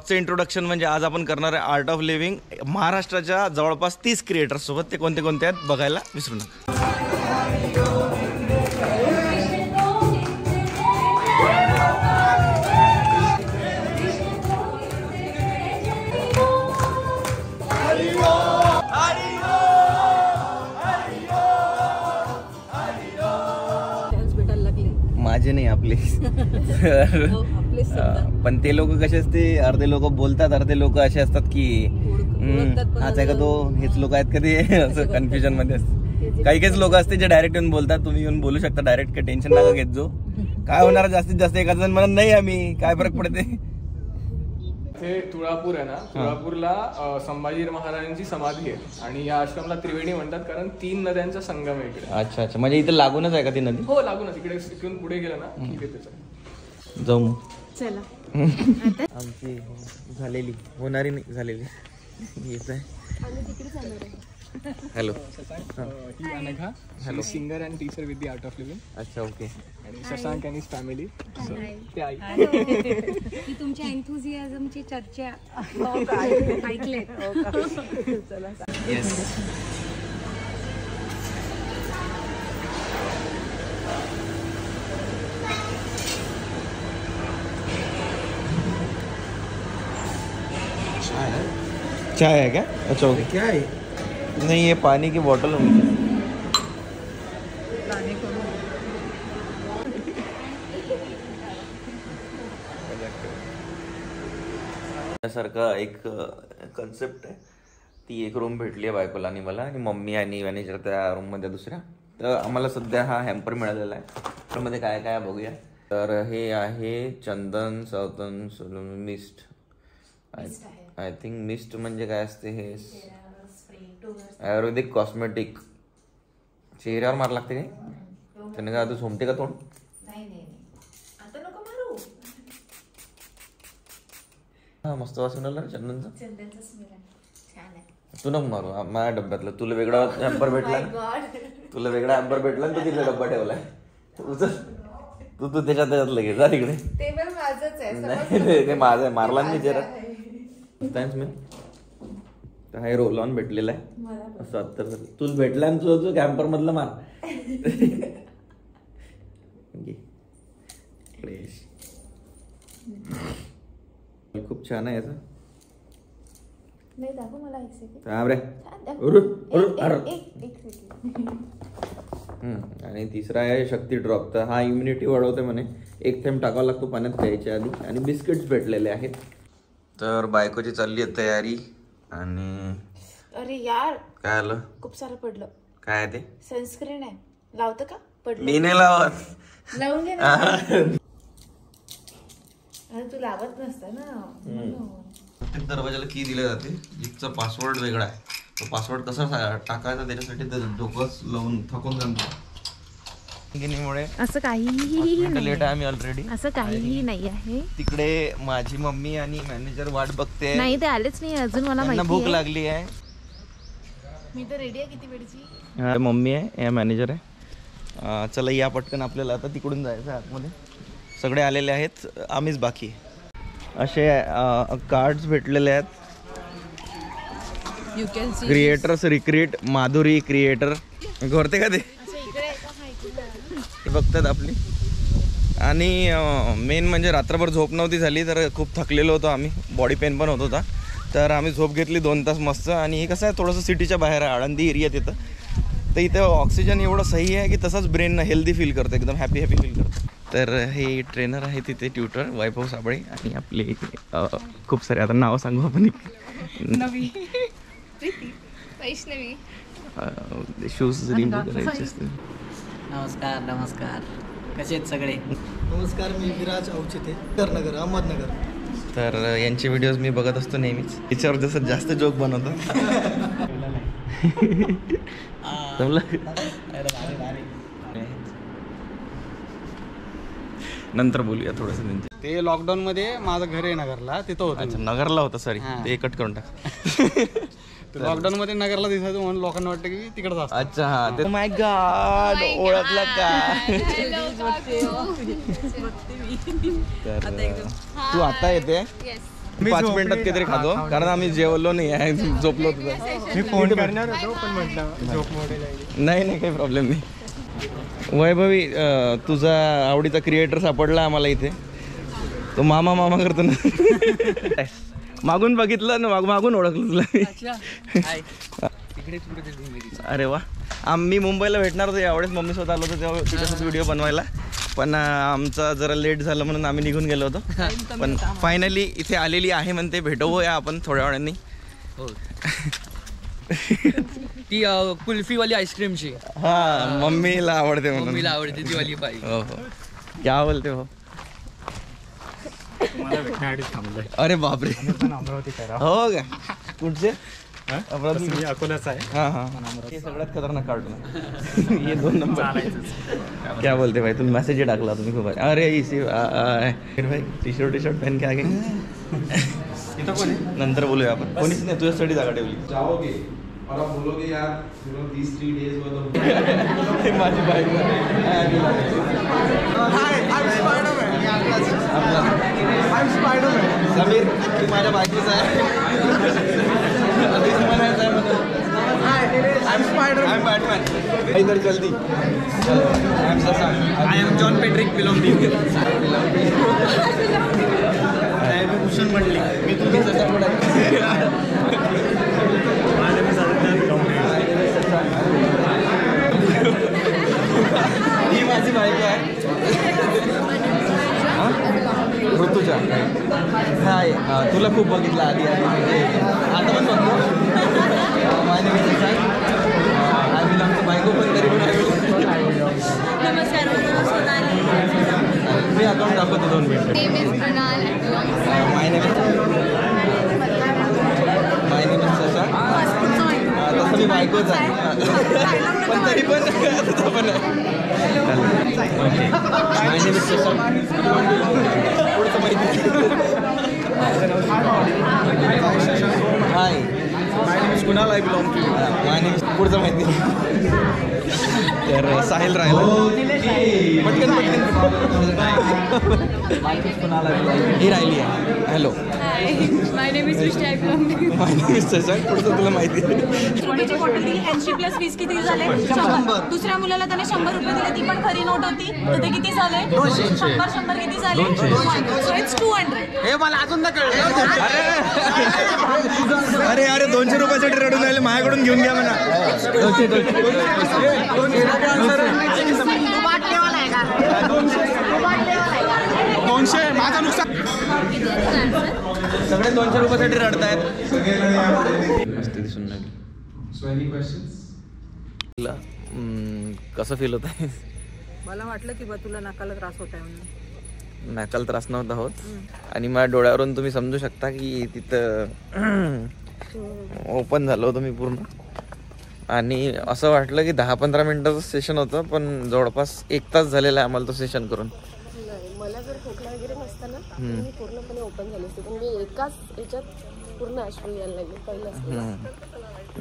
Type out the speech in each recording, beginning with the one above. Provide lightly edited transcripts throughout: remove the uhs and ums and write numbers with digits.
ब्लॉगचं introduction म्हणजे आज आपण करणार आहे आर्ट ऑफ लिव्हिंग महाराष्ट्राच्या जवळपास 30 क्रिएटर्स सोबत. ते कोणते कोणते आहेत बघायला विसरू नका. माझे नाही आपले पण ते लोक कसे असते, अर्धे लोक बोलतात, अर्धे लोक असे असतात की हाच आहे का तो, हेच लोक आहेत का ते, असं कन्फ्युजन मध्ये असते. काही काहीच लोक असते जे डायरेक्ट येऊन बोलतात, तुम्ही येऊन बोलू शकता डायरेक्ट, काही टेन्शन नका घेत. जो काय होणार जास्तीत जास्त एखाद जण म्हणत नाही आम्ही, काय फरक पडते. हे तुळापूर आहे ना, तुळापूरला संभाजी महाराजांची समाधी आहे आणि या आश्रमला त्रिवेणी म्हणतात कारण 3 नद्यांचा संगम आहे इकडे. अच्छा अच्छा, म्हणजे इथे लागूनच आहे का ती नदी? हो लागूनच, इकडे इकडून पुढे गेलं ना ठीक आहे त्याचं. जाऊ चला. आमची झालेली, होणारी नाही झालेली येत आहे. Hello, he Anagha, hello, singer and teacher with the art of living. अच्छा ओके. आणि शशांक अँड हिज फॅमिली. ते आई मी तुमच्या एन्थुझियाझमची चर्चा ऐकले. येस. चाय है क्या? अच्छा ओके. क्या है? नहीं, ये पानी की बोतल होगी. सारखा एक कन्सेप्ट आहे. ती एक रूम भेटली आहे बायकोला आणि मला, आणि मम्मी आणि मॅनेजर त्या रूम मध्ये दुसऱ्या. तर आम्हाला सध्या हा हॅम्पर मिळालेला आहे. त्यामध्ये काय काय बघूया. तर हे आहे चंदन सावतन salon mist. I think mist म्हणजे काय असते, हे आयुर्वेदिक कॉस्मेटिक. चेहऱ्यावर मार लागते काय? त्याने काय आता झोमते का तोंड? हा मस्त वासून आला चंदनचा. तू नको मारू माझ्या डब्यातलं. तुला वेगळा हॅम्पर भेटला, तुला वेगळा हॅम्पर भेटला आणि तू तिकडे डब्बा ठेवलाय. तू त्याच्यात लगेच जा तिकडे. ते माझं आहे, मारला मी चेहरा. थँक्स मी. हे रोल ऑन भेटलेला आहे असं. तर तूच भेटला आणि तुझं कॅम्पर मधलं मार. खूप छान आहे याचं. आणि तिसरा आहे शक्ती ड्रॉप. तर हा इम्युनिटी वाढवते म्हणे. 1 थेंब टाकावा लागतो पाण्यात प्यायच्या आधी. आणि बिस्किट्स भेटलेले आहेत. तर बायकोची चालली आहे तयारी. आणि अरे यार काय आलं, खूप सारं पडलं. काय आहे ते? सनस्क्रीन आहे, लावतं का? पडलं मी नाही लावत. लावून घे ना. अरे तू लावत नसता ना. दरवाजाला की दिले जाते, जिथचा पासवर्ड वेगळा आहे. तो पासवर्ड कसा टाकायचा त्याच्यासाठी डोकंच लावून थकून जातो. असं काहीही लेट आहे आम्ही ऑलरेडी. असं काहीही नाही आहे. तिकडे माझी मम्मी आणि मॅनेजर वाट बघते. नाही ते आलेच नाही अजून. मला माहिती भूक लागली आहे. मी तर रेडी आहे किती वेळची. मम्मी आहे, या मॅनेजर आहे. चला या पटकन, आपल्याला आता तिकडून जायचं आहे आतमध्ये. सगळे आलेले आहेत, आम्हीच बाकी. असे कार्ड्स भेटलेले आहेत. क्रिएटर्स रिक्रिएट माधुरी क्रिएटर घोरते का ते बघतात आपली. आणि मेन म्हणजे रात्रभर झोप नव्हती झाली, तर खूप थकलेलो होतो आम्ही. बॉडी पेन पण होत होता. तर आम्ही झोप घेतली 2 तास मस्त. आणि हे कसं आहे, थोडंसं सिटीच्या बाहेर आहे, आळंदी एरियात येतं. तर इथं ऑक्सिजन एवढं सही आहे की तसंच ब्रेन हेल्दी फील करतं, एकदम हॅपी फील करतं. तर हे ट्रेनर आहे तिथे, ट्युटर वैभव साबळे. आणि आपले खूप सारे, आता नाव सांगू आपण. नवी वैष्णवी. शूज रिमूव्ह करायचे असते. नमस्कार नमस्कार, कसे आहेत सगळे? नमस्कार, मी विराज अवचिते, नगर अहमदनगर. तर यांचे व्हिडिओज मी बघत असतो नेहमीच. याच्यावर जसं जास्त जोक बनवतो. नंतर बोलूया थोडंसं त्यांचे. ते लॉकडाऊन मध्ये माझं घर आहे नगरला, तिथं होतं. अच्छा नगरला होता, सॉरी ते कट करून टाक. लॉकडाऊन मध्ये नगरला दिसायचं म्हणून लोकांना वाटतं की तिकडे असतं. अच्छा हा, ते माय गॉड ओळखलं का? तर तू आता येते 5 मिनिटात काहीतरी खातो कारण आम्ही जेवलो नाही आहे, झोपलो होतो. मी फोन करणार होतो पण म्हटलं झोप मोडे जाईल. नाही काही प्रॉब्लेम नाही. वैभवी तुझा आवडीचा क्रिएटर सापडला आम्हाला इथे. तो मामा मामा करतो ना. मागून बघितलं ना, मागून ओळखलं तुला. अरे वा. आम्ही मुंबईला भेटणार होतो यावेळेस, मम्मी स्वतः आलो होतो तेव्हा तिच्यासोबत व्हिडिओ बनवायला, पण आमचा जरा लेट झालं म्हणून आम्ही निघून गेलो होतो. पण फायनली इथे आलेली आहे म्हणते, भेटवूया आपण थोड्या वेळाने. ती कुल्फीवाली आईस्क्रीमची हा मम्मीला आवडते म्हणून. मम्मीला आवडते ती वाली पाहिजे. हो हो. क्या बोलते हो. मला भेटण्यासाठी थांबलोय. अरे बापरे. अमरावती करा. हो का. कुठचे. मी अकोलाच आहे. हाँ हाँ, ये सगळ्यात खतरनाक कार्टून. ये 2 नंबर. क्या बोलते भाई, तुम मैसेज ही टाकला तुम्ही खूप. अरे इसी फिर भाई टी शर्ट पहन के आगे. इथं कोणी नंतर बोलूया आपण. कोणीच नाही, तुझ्यासाठी जागा ठेवली. जाओगे और आप बोलोगे यार 3 days माझी बाईक. समीर तू माझ्या बायकोचा आहे. इधर जल्दी. I am John Patrick belonging. Bhushan म्हणली मी तुम्ही ही माझी बायको आहे ऋतुजा. हाय. तुला खूप बघितलं आधी म्हणजे आता पण बघतो. माझ्या आय बिलॉंग टू बायको, पण तरी पण नमस्कार, मी अकाउंट दाखवतो 2 minute. My name is Shashank. तसं मी बायकोच आहे पण तरी पण पण okay. My name is Shashank. पुढचं माहिती. Hi my name is Kunal. I belong to. My name is पुढचं माहिती. तर साहिल राहिला. पटकन ही राहिली आहे. Hello my name is Srishti. I belong to. My name is Shashank. पुढचं तुला माहिती आहे. रुपयाची बॉटल दिली. 80+20 किती झाले? 100. दुसऱ्या मुलाला त्याने 100 रुपये दिले, ती पण खरी नोट होती, तर ते किती झाले? 100 किती झाले? 200. हे मला अजून ना कळलं. अरे अरे 200 रुपयासाठी रडून राहिले, माझ्याकडून घेऊन घ्या म्हणा. माझं नुकसान. सगळे 200 रुपयासाठी रडतायत. मस्त दिसून लागली. कसं फील होत आहे? मला वाटलं की बा तुला नाकाला त्रास होत आहे म्हणून. नाकाला त्रास नव्हता होत. आणि माझ्या डोळ्यावरून तुम्ही समजू शकता की तिथं ओपन झालं होतं मी पूर्ण. आणि असं वाटलं की 10-15 मिनिटाचं सेशन होतं, पण जवळपास 1 तास झालेला आहे आम्हाला तो सेशन करून. मला जर खोकला वगैरे नसताना मी पूर्णपणे ओपन झाली असते, पण मी एकाच याच्यात पूर्ण अश्रू यायला लागले पहिलं.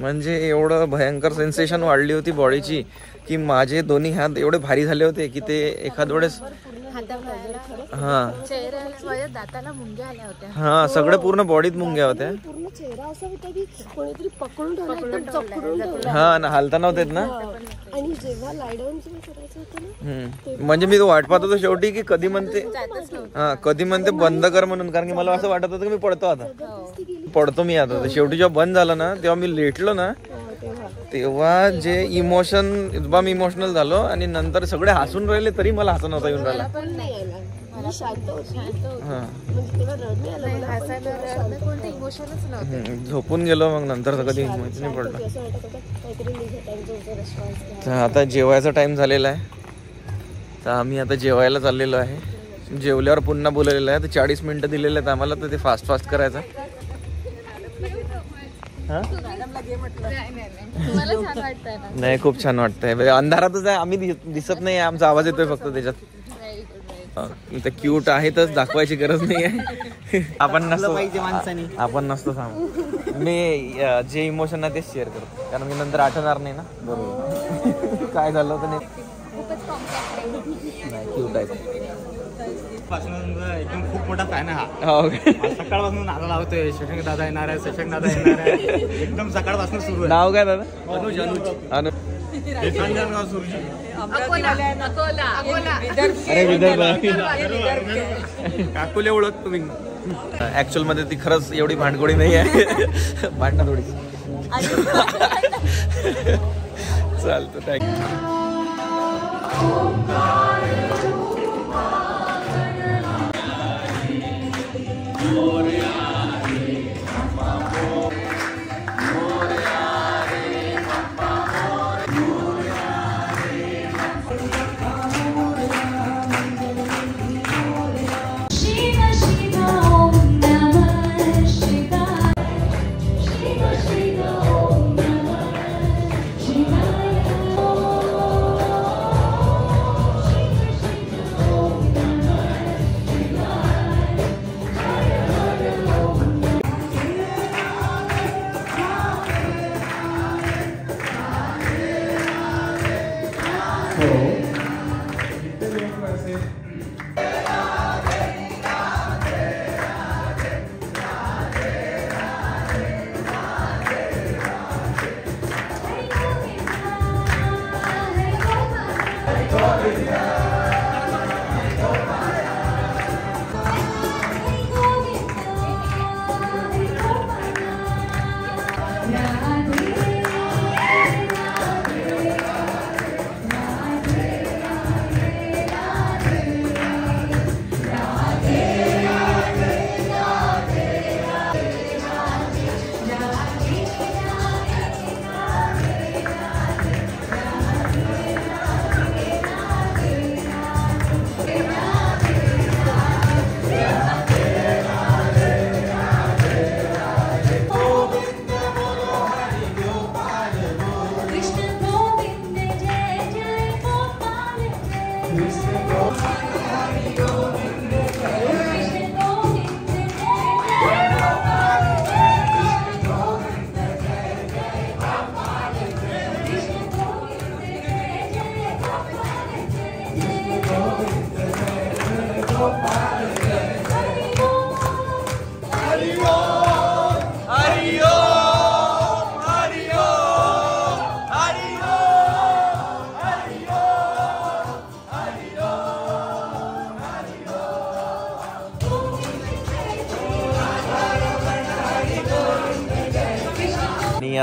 म्हणजे एवढं भयंकर सेन्सेशन वाढली होती बॉडीची की माझे दोन्ही हात एवढे भारी झाले होते की ते एखाद वेळेस दाताला मुंग्या आल्या होत्या. हा सगळं पूर्ण बॉडीत मुंग्या होत्या. पूर्ण चेहरा असा होता की कोणीतरी पकडून ठेवला, एकदम जपडून ठेवला. हा ना, हालता नव्हतेत ना. आणि जेव्हा लाय डाऊन करायचं होतं ना, म्हणजे मी तो वाट पाहत होतो शेवटी की कधी म्हणते कधी म्हणते बंद कर म्हणून, कारण की मला असं वाटत होतं की मी पडतो पडतो मी आता. शेवटी जेव्हा बंद झालं ना तेव्हा मी लेटलो ना, तेव्हा जे एकदम इमोशनल झालो. आणि नंतर सगळे हसून राहिले तरी मला हसू नव्हता येऊन राहिला. झोपून गेलो मग नंतर कधी माहिती नाही पडलं. आता जेवायचा टाइम झालेला आहे, तर आम्ही आता जेवायला चाललेलो आहे. जेवल्यावर पुन्हा बोललेलं आहे, तर 40 मिनिटं दिलेले आहेत आम्हाला, तर ते फास्ट करायचं. नाही खूप छान वाटतंय. अंधारातच आहे आम्ही, दिसत नाही, आमचा आवाज येतोय फक्त त्याच्यात. इथं क्यूट आहे तर दाखवायची गरज नाही आहे. आपण नसतो सांगू. मी जे इमोशन आहे तेच शेअर करतो, कारण मी नंतर आठवणार नाही ना. बरोबर काय झालं होतं नाही. क्यूट आहे. पासून एकदम खूप मोठा फॅन आहे हा. हो का? सकाळपासून नारा लावतोय. शशांक दादा येणार आहे, शशांक दादा येणार आहे. एकदम सकाळपासून सुरू आहे. नाव काय दादा? अनुज सुरजी. अरे विदर्भ. काकुले ओळख तुम्ही. ऍक्च्युअल मध्ये ती खरंच एवढी भांडगोळी नाही आहे. भांडणं थोडी. चालतं थँक्यू.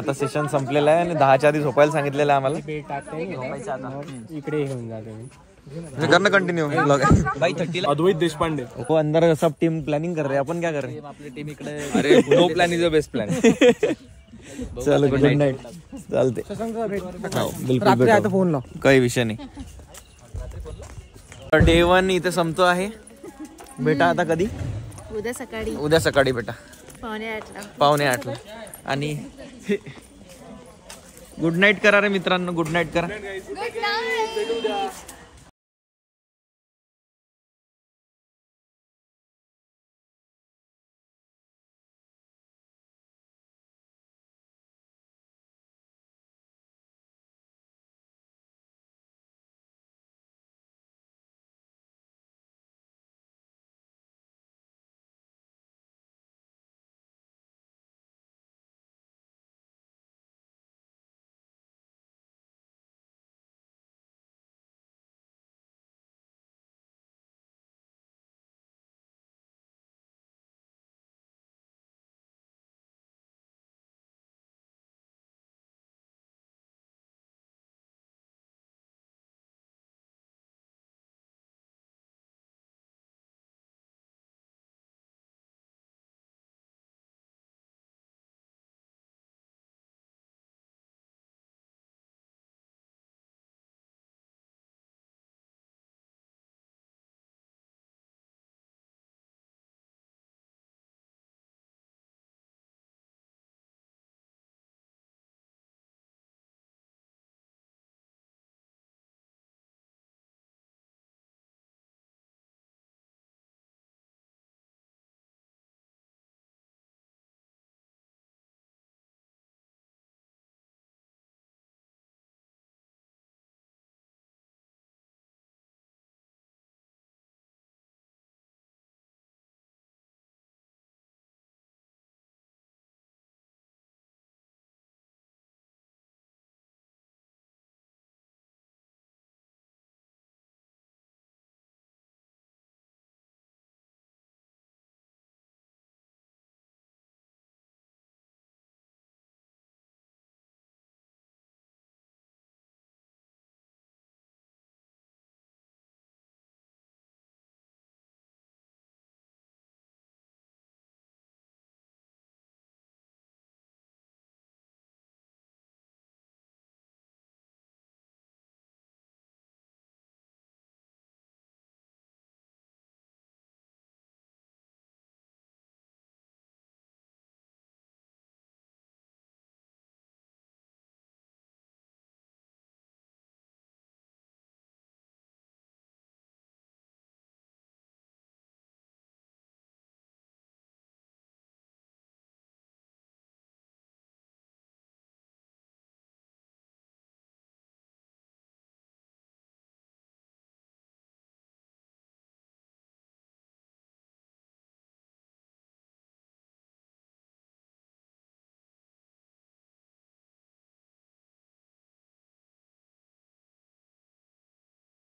आता सेशन संपलेलं आहे आणि 10च्या आधी झोपायला सांगितलेलं आहे आम्हाला. इकडे घेऊन जाते करना कंटिन्यू ब्लॉग. भाई 30 अद्वैत देशपांडे वो अंदर सब टीम प्लानिंग कर रहे हैं. अपन क्या कर रहे हैं? आपली टीम इकडे. अरे no plan is the best plan. चलो गुड नाईट. चालते बिलकुल फोन लाव. काही विषय नाही. डे 1 इथे संपतो आहे. बेटा आता कधी? उद्या सकाळी बेटा 7:45 आणि गुड नाईट करा रे मित्रांनो. गुड नाईट करा.